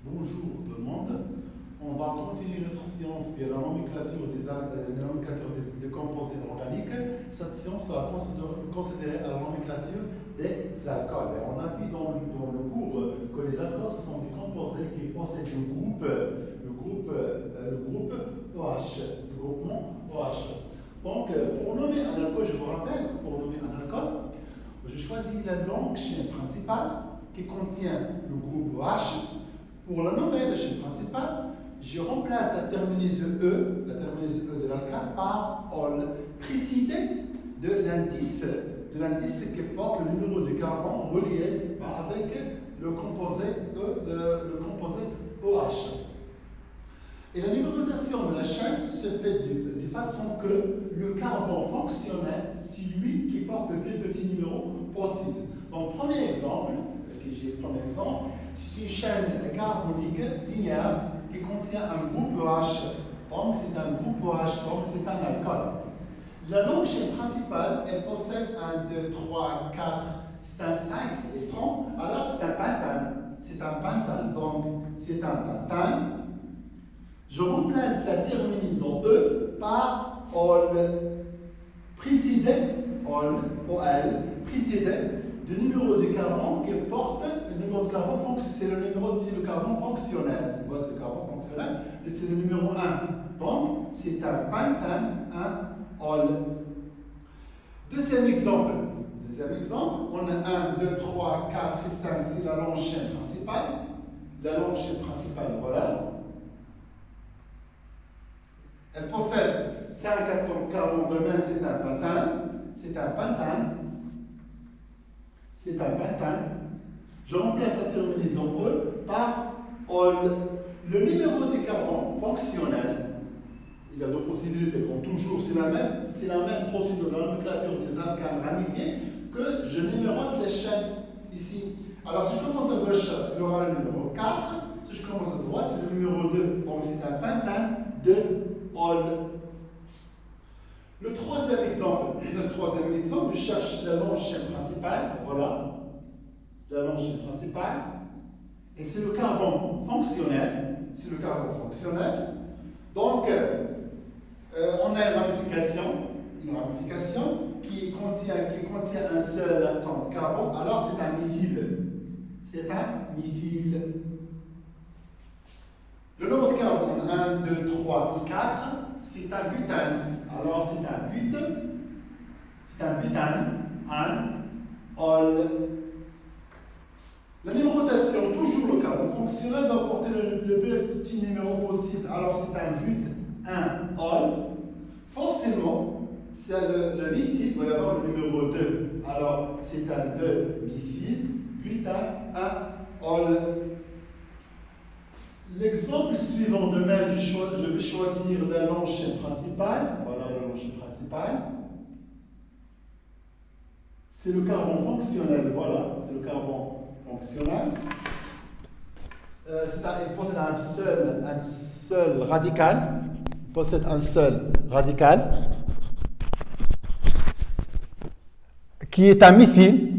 Bonjour tout le monde. On va continuer notre science de la nomenclature des composés organiques. Cette science sera considérée à la nomenclature des alcools. Et on a vu dans le cours que les alcools ce sont des composés qui possèdent le groupement OH. Donc, pour nommer un alcool, je vous rappelle, pour nommer un alcool, je choisis la longue chaîne principale qui contient le groupe OH. Pour le nommer la chaîne principale, je remplace la terminaison E de l'alcane par ol, précédé de l'indice qui porte le numéro de carbone relié avec le composé OH. Et la numérotation de la chaîne se fait de façon que le carbone fonctionnel, c'est lui qui porte le plus petit numéro possible. Donc, premier exemple, c'est une chaîne carbonique linéaire qui contient un groupe OH. Donc, c'est un groupe OH, donc c'est un alcool. La longue chaîne principale, elle possède 1, 2, 3, 4, c'est un 5 électrons, alors c'est un pentane. C'est un pentane, donc c'est un pentane. Je remplace la terminaison E par ol, précédé, ol, précédé du numéro de carbone qui porte le numéro de carbone c'est le carbone fonctionnel. Tu vois, c'est le carbone fonctionnel, et c'est le numéro 1. Donc, c'est un pentane, un ol. Deuxième exemple, on a 1, 2, 3, 4 et 5, c'est la longue chaîne principale. La longue chaîne principale, voilà. Elle possède 5 atomes de carbone de même, c'est un pentane. C'est un pentane. C'est un pentane. Je remplace la terminaison E par ol. Le numéro de carbone fonctionnel, il y a deux possibilités, comme toujours, c'est la même procédure de la nomenclature des alcanes ramifiés que je numérote les chaînes ici. Alors, si je commence de gauche, il y aura le numéro 4. Si je commence de droite, c'est le numéro 2. Donc, c'est un pentane de ol. Le troisième exemple, je cherche la longue chaîne principale. Voilà, la longue chaîne principale. Et c'est le carbone fonctionnel. Donc, on a une ramification qui contient un seul atome de carbone. Alors, c'est un méthyle. Le nombre de carbone, 1, 2, 3 et 4, c'est un butane. Alors, c'est un butane, un ol. La numérotation, toujours le carbone fonctionnel, doit porter le plus petit numéro possible. Alors, c'est un but, un ol. Forcément, c'est le méthyle, il va y avoir le numéro 2. Alors, c'est un 2 méthyle, butane, un ol. L'exemple suivant de même, je vais choisir la longue chaîne principale. Voilà la longue chaîne principale. C'est le carbone fonctionnel. Voilà, c'est le carbone fonctionnel. Il possède un seul radical. Qui est un méthyle.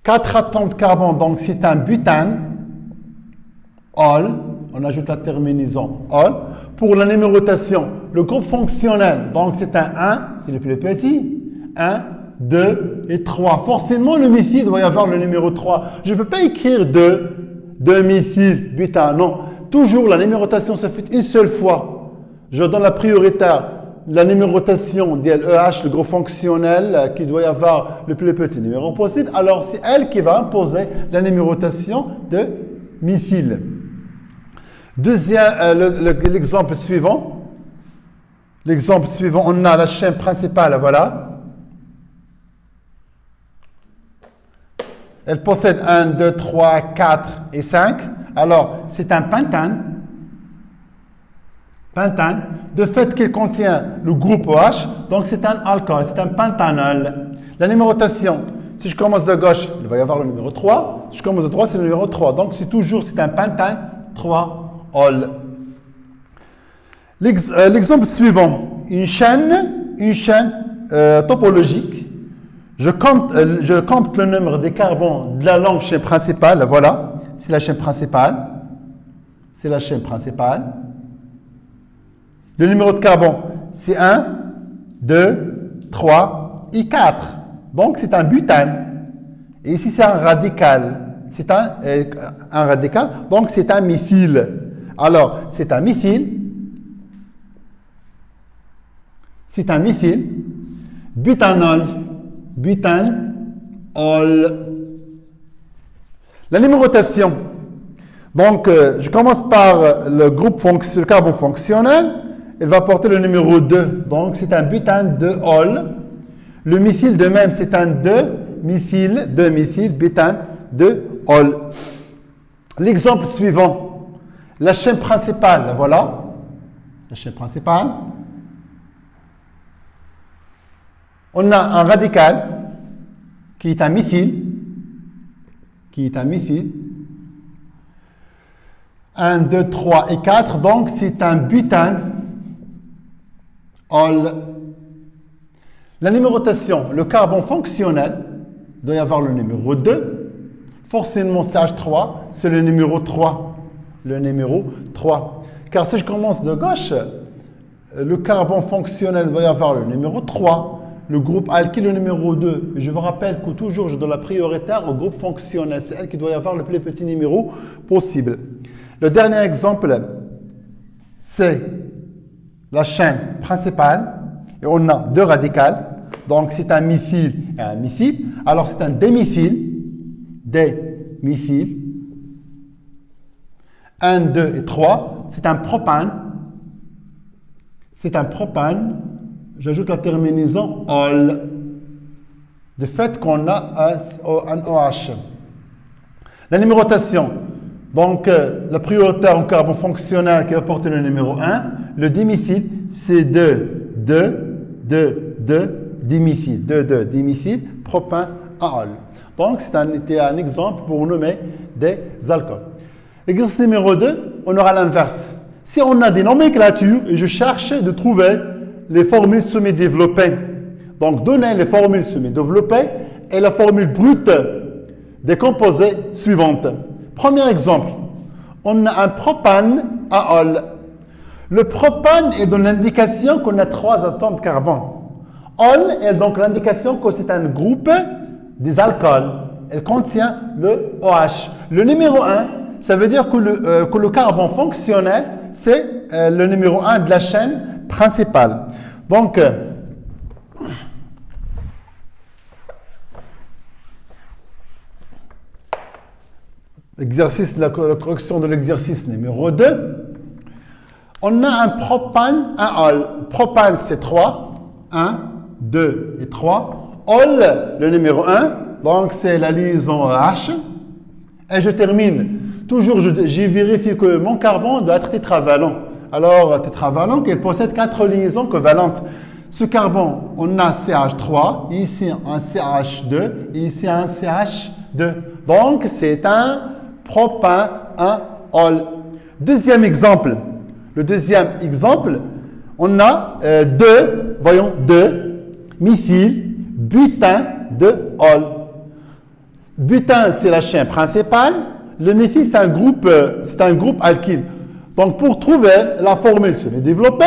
4 atomes de carbone, donc c'est un butane, ol, on ajoute la terminaison ol. Pour la numérotation, le groupe fonctionnel, donc c'est un 1, c'est le plus petit, 1, 2 et 3. Forcément, le méthyle doit y avoir le numéro 3. Je ne peux pas écrire 2 méthyle, butane, non. Toujours, la numérotation se fait une seule fois. Je donne la priorité à la numérotation d'EH, le groupe fonctionnel, qui doit y avoir le plus petit numéro possible. Alors, c'est elle qui va imposer la numérotation de méthyle. L'exemple suivant. On a la chaîne principale, voilà. Elle possède 1, 2, 3, 4 et 5. Alors, c'est un pentane. De fait qu'il contient le groupe OH, donc c'est un alcool, c'est un pentanol. La numérotation, si je commence de gauche, il va y avoir le numéro 3. Si je commence de droite, c'est le numéro 3. Donc c'est un pentane 3-ol. L'exemple suivant, une chaîne topologique je compte le nombre des carbons de la longue chaîne principale. Voilà, c'est la chaîne principale. C'est la chaîne principale. Le numéro de carbone, c'est 1, 2, 3 et 4. Donc, c'est un butane. Et ici, c'est un radical. C'est un radical, donc c'est un méthyle. Alors, c'est un méthyle. C'est un méthyle. Butanol. Butanol. La numérotation. Donc, je commence par le carbone fonctionnel. Il va porter le numéro 2. Donc, c'est un butane de ol. Le méthyle de même, c'est un 2-méthyle, butane de ol. L'exemple suivant. La chaîne principale, voilà. La chaîne principale. On a un radical qui est un méthyle. 1, 2, 3 et 4. Donc, c'est un butane. Ol. La numérotation, le carbone fonctionnel, doit y avoir le numéro 2. Forcément, CH3, c'est le numéro 3. Le numéro 3. Car si je commence de gauche, le carbone fonctionnel doit y avoir le numéro 3. Le groupe alkyle, le numéro 2. Je vous rappelle que toujours, je donne la prioritaire au groupe fonctionnel. C'est elle qui doit y avoir le plus petit numéro possible. Le dernier exemple, c'est la chaîne principale. Et on a 2 radicales. Donc, c'est un méthyle et un méthyle. Alors, c'est un déméthyle. 1, 2 et 3. C'est un propane. J'ajoute la terminaison ol. De fait qu'on a un OH. La numérotation. Donc, la prioritaire au carbone fonctionnel qui va porter le numéro 1. Le diméthyle, c'est 2, diméthyle. 2, diméthyle, propane, ol. Donc, c'était un exemple pour nommer des alcools. L'exercice numéro 2, on aura l'inverse. Si on a des nomenclatures, et je cherchais de trouver les formules semi-développées. Donc, donner les formules semi-développées et la formule brute des composés suivantes. Premier exemple, on a un propane à ol. Le propane est dans l'indication qu'on a 3 atomes de carbone. Ol est donc l'indication que c'est un groupe des alcools. Elle contient le OH. Le numéro 1, ça veut dire que le carbone fonctionnel, c'est le numéro 1 de la chaîne principale. Donc, la correction de l'exercice numéro 2. On a un propane, un ol. Propane, c'est 3. 1, 2 et 3. Ol, le numéro 1. Donc, c'est la liaison H. Et je termine. Toujours, j'ai vérifié que mon carbone doit être tétravalent. Alors, tétravalent, qu'il possède 4 liaisons covalentes. Ce carbone, on a CH3, ici un CH2, et ici un CH2. Donc, c'est un propane, un ol. Deuxième exemple. Le deuxième exemple, on a 2 méthyle, butane de ol. Butane, c'est la chaîne principale. Le méthyle, c'est un groupe alkyle. Donc, pour trouver la formule semi-développée,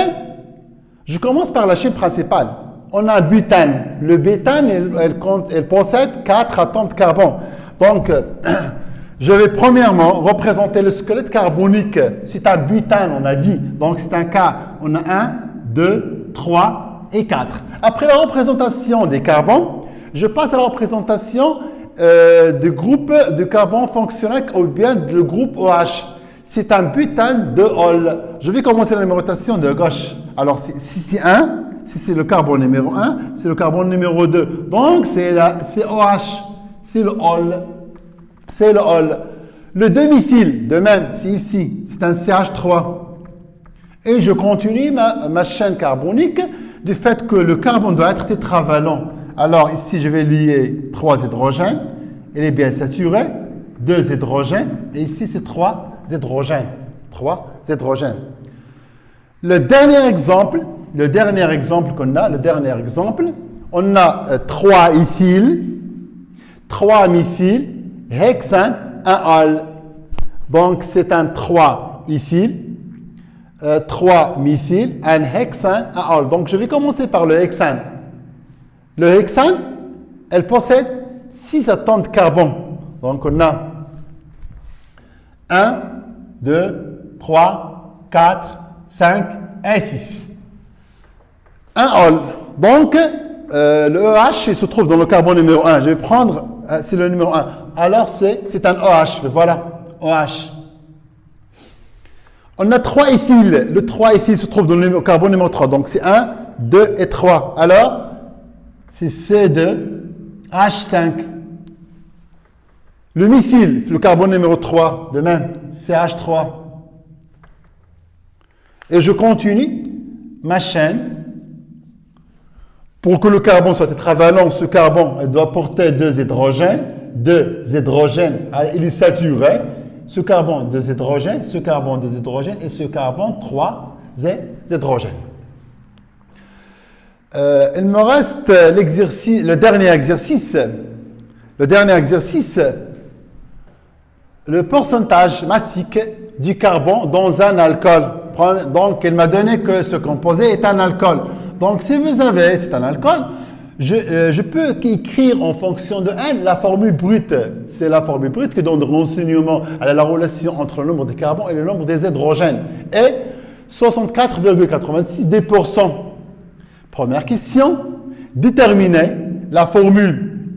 je commence par la chaîne principale. On a un butane. Le butane, elle possède 4 atomes de carbone. Donc, je vais premièrement représenter le squelette carbonique. C'est un butane, on a dit. Donc, c'est un cas. On a 1, 2, 3 et 4. Après la représentation des carbones, je passe à la représentation du groupe de carbone fonctionnel ou bien du groupe OH. C'est un butane de ol. Je vais commencer la numérotation de gauche. Alors, si c'est 1, si c'est le carbone numéro 1, c'est le carbone numéro 2. Donc, c'est OH. C'est le ol. C'est le ol. Le demi-fil, de même, c'est ici. C'est un CH3. Et je continue ma chaîne carbonique du fait que le carbone doit être tétravalent. Alors, ici, je vais lier 3 hydrogènes. Il est bien saturé. 2 hydrogènes. Et ici, c'est 3 hydrogènes. 3 hydrogènes. Le dernier exemple qu'on a, on a 3 éthyl, 3 méthyl, hexane, 1 al. Donc, c'est un 3 éthyl, 3 méthyl, un hexane, un al. Donc, je vais commencer par le hexane. Le hexane, elle possède 6 atomes de carbone. Donc, on a 1, 2, 3, 4, 5 et 6. Un al. Donc, le EH il se trouve dans le carbone numéro 1. Je vais prendre, c'est le numéro 1. Alors, c'est un OH. Voilà, OH. On a 3 éthyl. Le 3 éthyl se trouve dans le carbone numéro 3. Donc, c'est 1, 2 et 3. Alors, c'est C2H5. Le méthyl, le carbone numéro 3, de même, CH3. Et je continue ma chaîne. Pour que le carbone soit tétravalent, ce carbone il doit porter 2 hydrogènes. 2 hydrogènes, il est saturé. Ce carbone, 2 hydrogènes, ce carbone, 2 hydrogènes et ce carbone, 3 hydrogènes. Il me reste l'exercice, le dernier exercice. Le dernier exercice, le pourcentage massique du carbone dans un alcool. Donc, il m'a donné que ce composé est un alcool. Donc, si vous avez, c'est un alcool, je peux écrire en fonction de n la formule brute. C'est la formule brute qui donne renseignement à la relation entre le nombre de carbone et le nombre des hydrogènes. Et 64,86%. Première question, déterminer la formule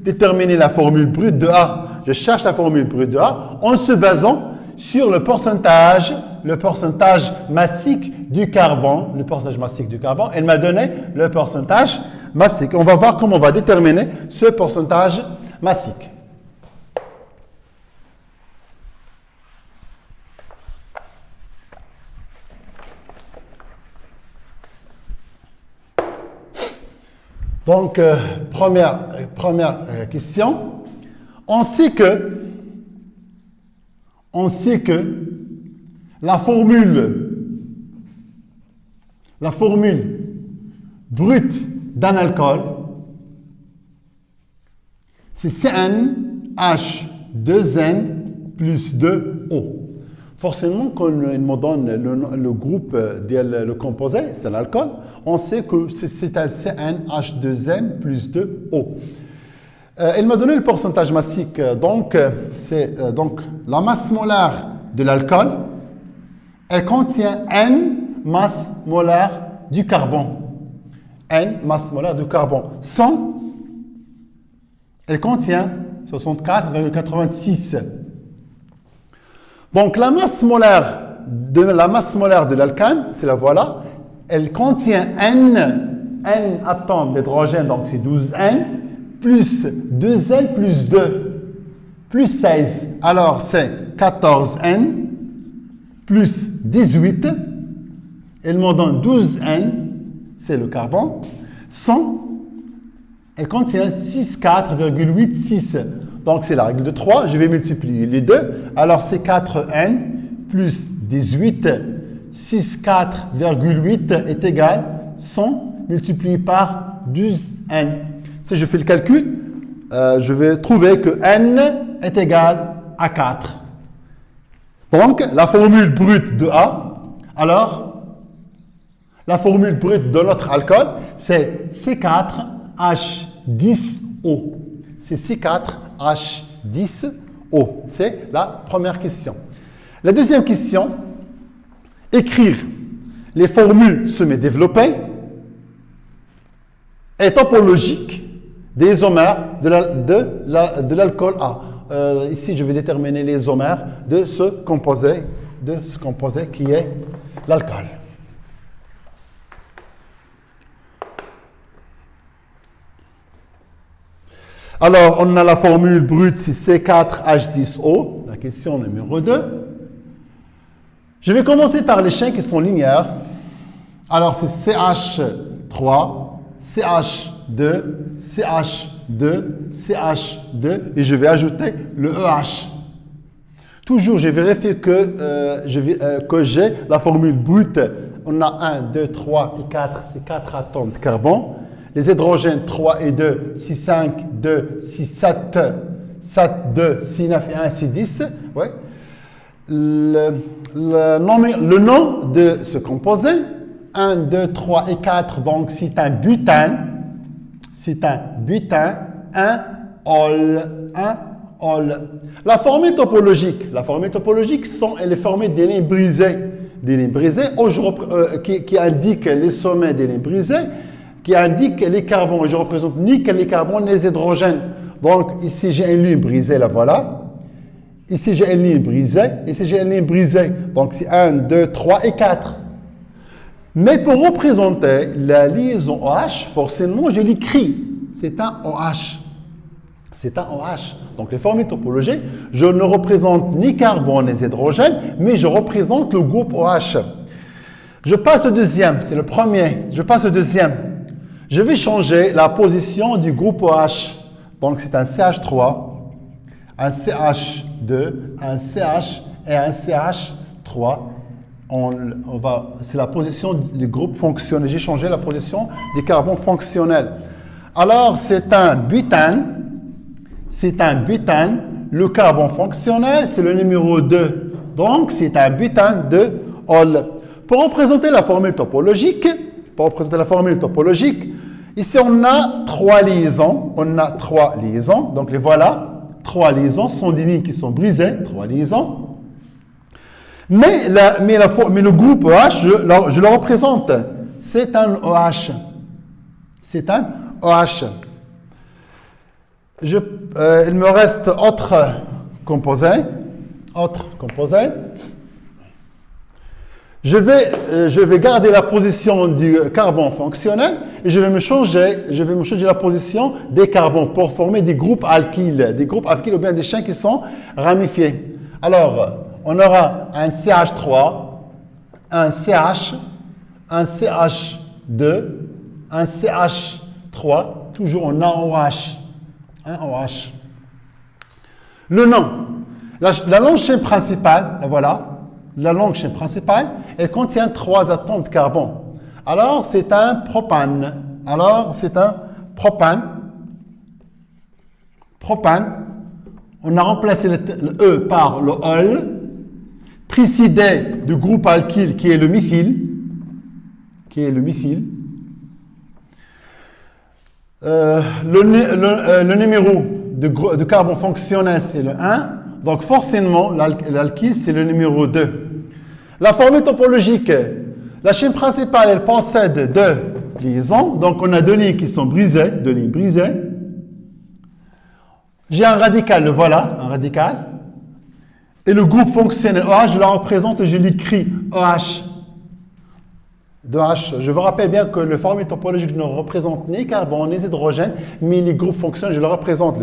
brute de A. Je cherche la formule brute de A en se basant sur le pourcentage massique du carbone. Le pourcentage massique du carbone, elle m'a donné le pourcentage massique. On va voir comment on va déterminer ce pourcentage massique. Donc, première question. On sait que la formule brute d'un alcool, c'est CnH2n plus 2O. Forcément, quand il me donne le groupe, le composé, c'est un alcool, on sait que c'est un CnH2n plus 2O. Il m'a donné le pourcentage massique. Donc, c'est la masse molaire de l'alcool, elle contient N masse molaire du carbone. N masse molaire du carbone. 100, elle contient 64,86. Donc, la masse molaire de l'alcane, c'est la voilà, elle contient N atomes d'hydrogène, donc c'est 12N, plus 2N plus 2, plus 16. Alors, c'est 14N, plus 18. Elle me donne 12N, c'est le carbone. 100, elle contient 64,86. Donc, c'est la règle de 3. Je vais multiplier les deux. Alors, c'est 4N plus 18. 64,8 est égal 100 multiplié par 12N. Si je fais le calcul, je vais trouver que N est égal à 4. Donc, la formule brute de A, alors, la formule brute de notre alcool, c'est C4H10O. C'est C4H10O. C'est la première question. La deuxième question, écrire les formules semi-développées et topologiques des isomères de l'alcool A. Ici, je vais déterminer les isomères de ce composé qui est l'alcool. Alors, on a la formule brute, c'est C4H10O, la question numéro 2. Je vais commencer par les chaînes qui sont linéaires. Alors, c'est CH3, CH2, CH2, CH2, et je vais ajouter le EH. Toujours, je vérifie que j'ai la formule brute. On a 1, 2, 3 et 4, c'est 4 atomes de carbone. Les hydrogènes 3 et 2, 6, 5, 2, 6, 7, 7, 2, 6, 9 et 1, 6, 10. Ouais. Le nom de ce composé, 1, 2, 3 et 4, donc c'est un butane. C'est un butane, un ol, un ol. La formule topologique, elle est formée des lignes brisées. Des lignes brisées qui indiquent les sommets des lignes brisées, qui indiquent les carbones. Je représente ni que les carbones ni les hydrogènes. Donc ici j'ai une ligne brisée, la voilà. Ici j'ai une ligne brisée, ici j'ai une ligne brisée. Donc c'est 1, 2, 3 et 4. Mais pour représenter la liaison OH, forcément je l'écris. C'est un OH. C'est un OH. Donc les formules topologiques, je ne représente ni carbone ni hydrogène, mais je représente le groupe OH. Je passe au deuxième, c'est le premier. Je passe au deuxième. Je vais changer la position du groupe OH. Donc c'est un CH3, un CH2, un CH et un CH3. C'est la position du groupe fonctionnel. J'ai changé la position du carbone fonctionnel. Alors c'est un butane. C'est un butane. Le carbone fonctionnel, c'est le numéro 2. Donc, c'est un butane de ol. Pour représenter la formule topologique, ici, on a 3 liaisons. Donc, les voilà. 3 liaisons sont des lignes qui sont brisées. 3 liaisons. Mais le groupe OH, je le représente. C'est un OH. C'est un OH. Il me reste autre composé. Je vais garder la position du carbone fonctionnel et je vais me changer la position des carbones pour former des groupes alkyles. Des groupes alkyles ou bien des chaînes qui sont ramifiées. Alors, on aura un CH3, un CH, un CH2, un CH3, toujours en OH. Un OH. Le nom. La longue chaîne principale, la voilà. La longue chaîne principale, elle contient 3 atomes de carbone. Alors, c'est un propane. Propane. On a remplacé le E par le ol, précédé du groupe alkyle qui est le méthyle. Le numéro de carbone fonctionnel, c'est le 1. Donc, forcément, l'alkyle, c'est le numéro 2. La formule topologique, la chaîne principale, elle possède 2 liaisons. Donc, on a 2 lignes qui sont brisées, J'ai un radical, le voilà, un radical. Et le groupe fonctionnel OH, je la représente, je l'écris OH. Je vous rappelle bien que le formule topologique ne représente ni carbone ni hydrogène, mais les groupes fonctionnels, je le représente,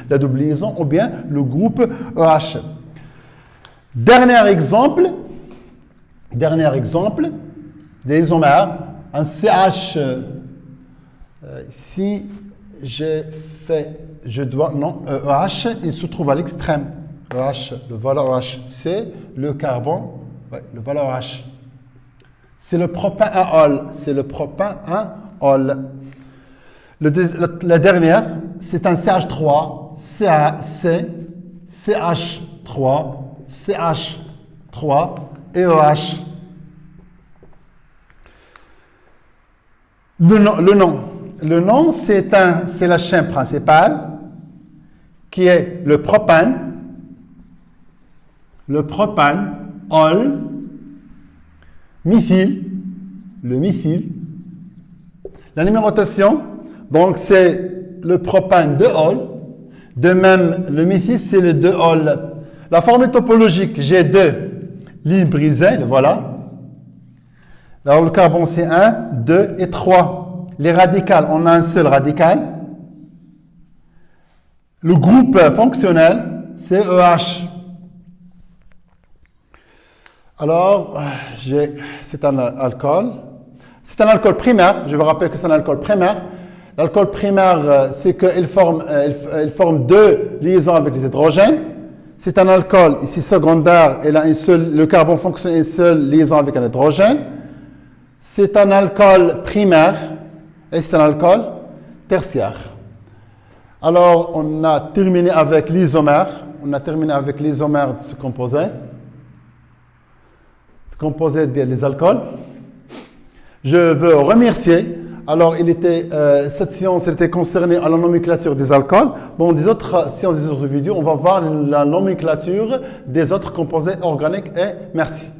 la double liaison ou bien le groupe OH. Dernier exemple, des isomères, un CH, si EH, il se trouve à l'extrême. EH, le voilà OH, c'est le carbone, le voilà OH. C'est le propane à ol. La dernière, c'est un CH3, CH3, CH3 et OH. Le nom, c'est la chaîne principale qui est le propane, ol, méthyle, le méthyle. La numérotation, donc c'est le propane 2-ol. De même, le méthyle, c'est le 2-ol. La formule topologique, j'ai 2 lignes brisées, voilà. Alors le carbone, c'est 1, 2 et 3. Les radicales, on a un seul radical. Le groupe fonctionnel, c'est EH. Alors, c'est un alcool. C'est un alcool primaire. Je vous rappelle que c'est un alcool primaire. L'alcool primaire, c'est qu'il forme 2 liaisons avec les hydrogènes. C'est un alcool ici secondaire. Le carbone fonctionne une seule liaison avec un hydrogène. C'est un alcool primaire. et c'est un alcool tertiaire. Alors, on a terminé avec l'isomère. On a terminé avec l'isomère de ce composé. Composé des alcools. Je veux remercier. Alors, cette séance était concernée à la nomenclature des alcools. Dans des autres séances, des autres vidéos, on va voir la nomenclature des autres composés organiques. Et merci.